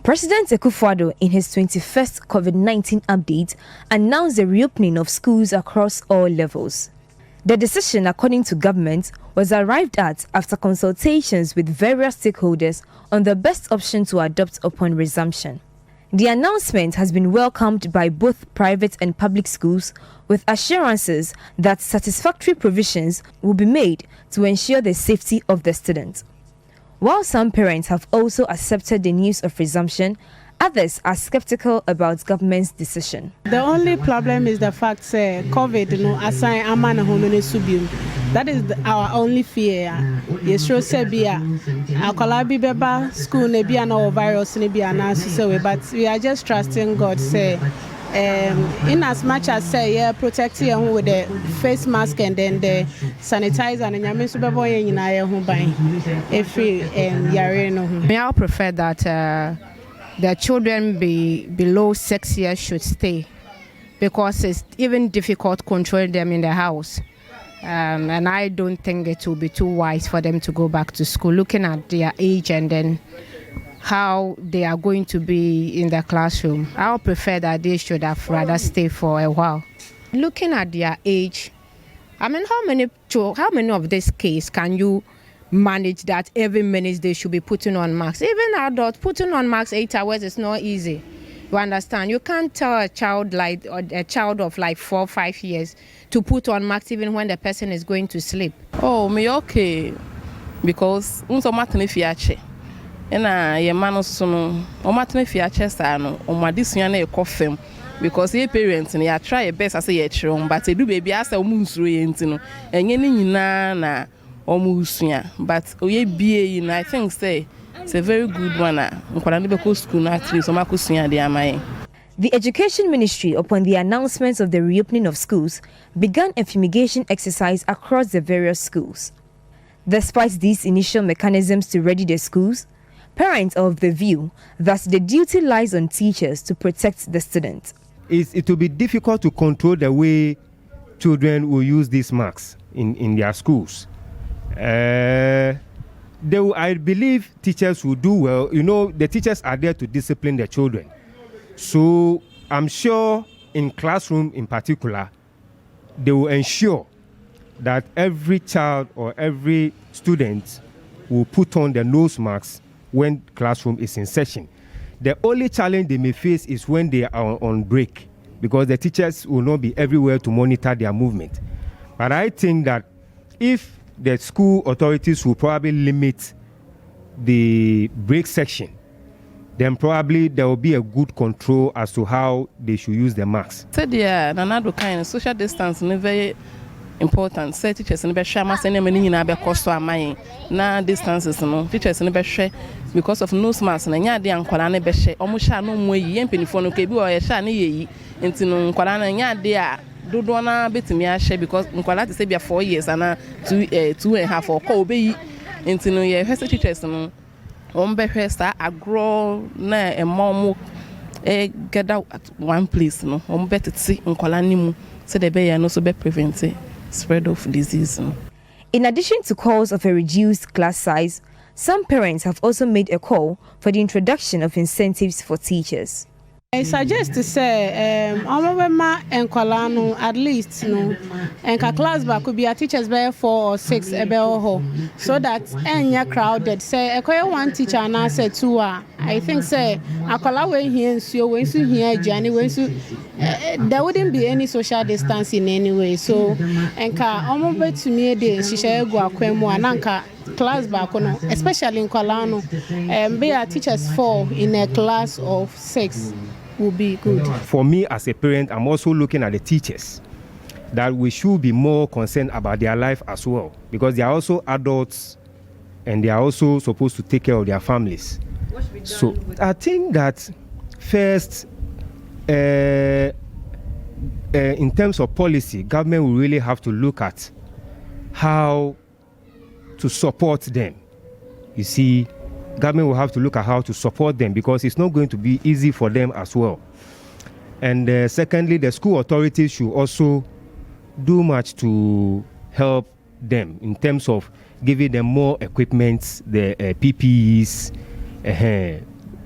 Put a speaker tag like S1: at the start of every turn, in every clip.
S1: President Akufo-Addo, in his 21st COVID-19 update, announced the reopening of schools across all levels. The decision, according to government, was arrived at after consultations with various stakeholders on the best option to adopt upon resumption. The announcement has been welcomed by both private and public schools, with assurances that satisfactory provisions will be made to ensure the safety of the students. While some parents have also accepted the news of resumption, others are skeptical about government's decision.
S2: The only problem is the fact that COVID, assign amana homene subium. That is our only fear. Yes, sure, Sebia. Our Kalabi Beba school nebi no virus nebi so, but we are just trusting God. Say, in as much as say, yeah, protecting you with the face mask and then the sanitizer and yamin subaboy in our home by every yareno.
S3: May I prefer that the children below 6 years should stay, because it's even difficult controlling them in the house. And I don't think it will be too wise for them to go back to school, looking at their age and then how they are going to be in the classroom. I would prefer that they should have rather stay for a while. Looking at their age, I mean, how many of this case can you manage that every minute they should be putting on masks? Even adults putting on masks 8 hours is not easy. You understand? You can't tell a child of like 4 or 5 years to put on masks even when the person is going to sleep.
S4: Oh, me okay, because unso matene fiache. Ena ye mano sono o matene fiache sa no o madisua na ekofem, because ye parents na ya try your best as ye chiro, but edu baby asa o munsuro ye ntino enye ni nyina na but I think say it's a very good one.
S1: The Education Ministry, upon the announcements of the reopening of schools, began a fumigation exercise across the various schools. Despite these initial mechanisms to ready the schools, parents are of the view that the duty lies on teachers to protect the students.
S5: It will be difficult to control the way children will use these masks in their schools. I believe teachers will do well. You know, the teachers are there to discipline the children. So I'm sure in classroom in particular, they will ensure that every child or every student will put on the nose masks when classroom is in session. The only challenge they may face is when they are on break, because the teachers will not be everywhere to monitor their movement. But I think that if the school authorities will probably limit the break section, then probably there will be a good control as to how they should use the masks.
S4: Said yeah, nanado kind social distance is very important. Say teachers in the share mask and many na be cost to amai na distances no teachers in the share because of nose mask na nya de ankwala na be share omo share no mo yi empenifo no ka bi o ye share na yi enti no nkwala na nya de a dodo na betimi a share because nkwala te say be 4 years and 2.5 or ko obeyi enti no ye hwese teachers no on be hwesa agro na emomo gather at one place no on beteti nkwala nimu so the be no so be prevent spread of disease.
S1: In addition to calls of a reduced class size, some parents have also made a call for the introduction of incentives for teachers.
S2: I suggest to say, at least, and class back could be a teachers by 4 or 6 so that any crowded. Say, I one teacher and I said 2. I think say, I here and so when you hear Johnny, when there wouldn't be any social distance in any way. So, and almost to me, she shall go a ananka class back, especially in Kalano, and be a teachers 4 in a class of 6. Will be good.
S5: For me as a parent, I'm also looking at the teachers, that we should be more concerned about their life as well, because they are also adults and they are also supposed to take care of their families. So I think that first, in terms of policy, government will really have to look at how to support them. You see, government will have to look at how to support them, because it's not going to be easy for them as well. And secondly, the school authorities should also do much to help them in terms of giving them more equipment, the PPEs,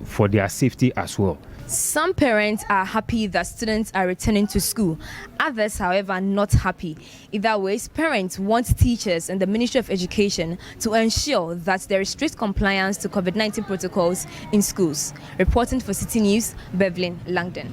S5: for their safety as well.
S1: Some parents are happy that students are returning to school. Others, however, are not happy. Either ways, parents want teachers and the Ministry of Education to ensure that there is strict compliance to COVID-19 protocols in schools. Reporting for City News, Bevelyn Langdon.